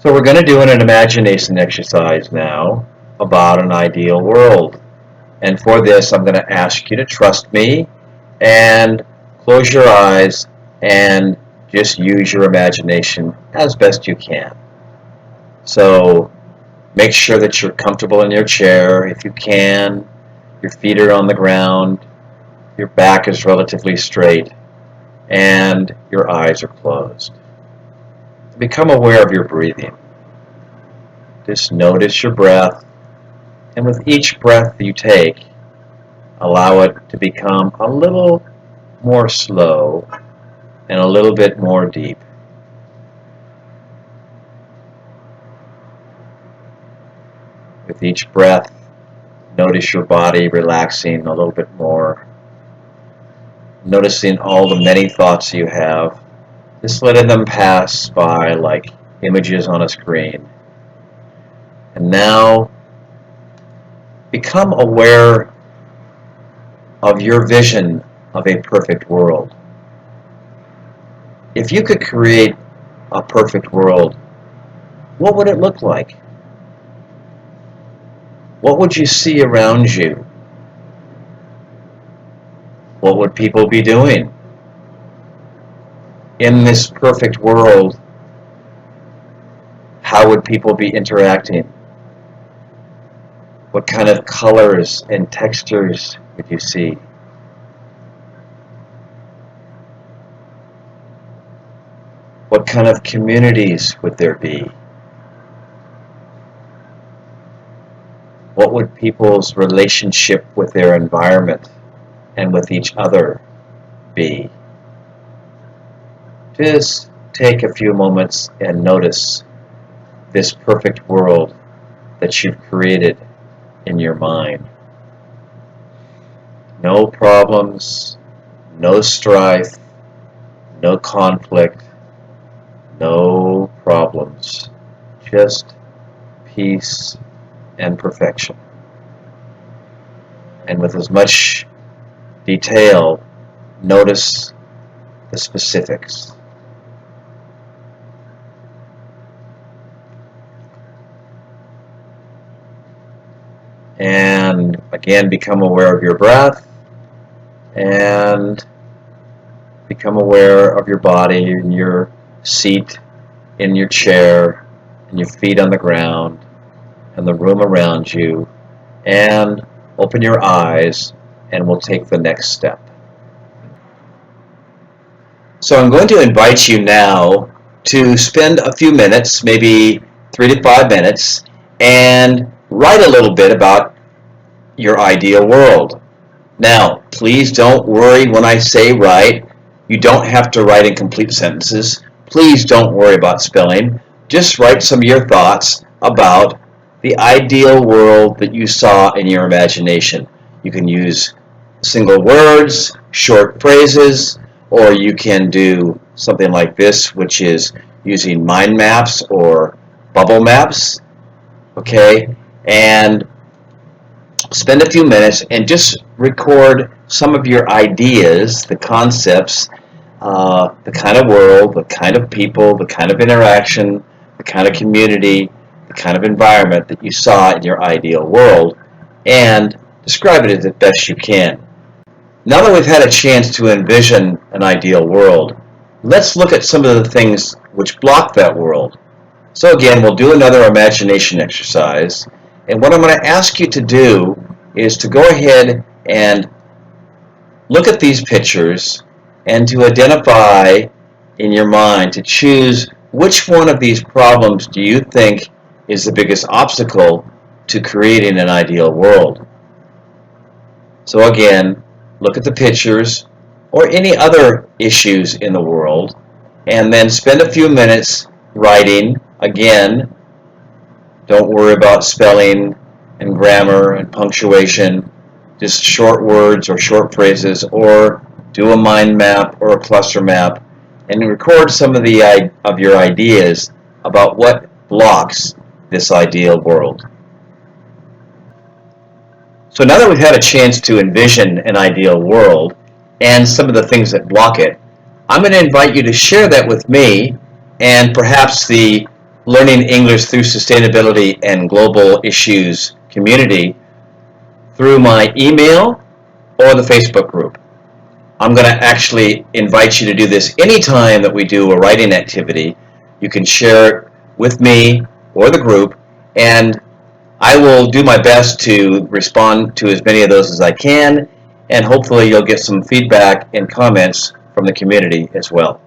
So we're going to do an imagination exercise now about an ideal world. And for this, I'm going to ask you to trust me and close your eyes and just use your imagination as best you can. So make sure that you're comfortable in your chair if you can. Your feet are on the ground, your back is relatively straight, and your eyes are closed. Become aware of your breathing. Just notice your breath, and with each breath you take, allow it to become a little more slow and a little bit more deep. With each breath, notice your body relaxing a little bit more. Noticing all the many thoughts you have, just letting them pass by like images on a screen. And now, become aware of your vision of a perfect world. If you could create a perfect world, what would it look like? What would you see around you? What would people be doing? In this perfect world, how would people be interacting? What kind of colors and textures would you see? What kind of communities would there be? What would people's relationship with their environment and with each other be? Just take a few moments and notice this perfect world that you've created in your mind. No problems, no strife, no conflict, no problems, just peace and perfection. And with as much detail, notice the specifics. And again, become aware of your breath and become aware of your body and your seat in your chair and your feet on the ground and the room around you, and open your eyes and we'll take the next step. So I'm going to invite you now to spend a few minutes, maybe 3 to 5 minutes, and write a little bit about your ideal world. Now, please don't worry when I say write. You don't have to write in complete sentences. Please don't worry about spelling. Just write some of your thoughts about the ideal world that you saw in your imagination. You can use single words, short phrases, or you can do something like this, which is using mind maps or bubble maps. Okay? And spend a few minutes and just record some of your ideas, the concepts, the kind of world, the kind of people, the kind of interaction, the kind of community, the kind of environment that you saw in your ideal world, and describe it as best you can. Now that we've had a chance to envision an ideal world, let's look at some of the things which block that world. So again, we'll do another imagination exercise, and what I'm going to ask you to do is to go ahead and look at these pictures and to identify in your mind, to choose which one of these problems do you think is the biggest obstacle to creating an ideal world. So again, look at the pictures or any other issues in the world, and then spend a few minutes writing. Again, don't worry about spelling and grammar and punctuation, just short words or short phrases, or do a mind map or a cluster map and record some of your ideas about what blocks this ideal world. So now that we've had a chance to envision an ideal world and some of the things that block it, I'm going to invite you to share that with me and perhaps the Learning English Through Sustainability and Global Issues community through my email or the Facebook group. I'm going to actually invite you to do this anytime that we do a writing activity. You can share it with me or the group, and I will do my best to respond to as many of those as I can, and hopefully you'll get some feedback and comments from the community as well.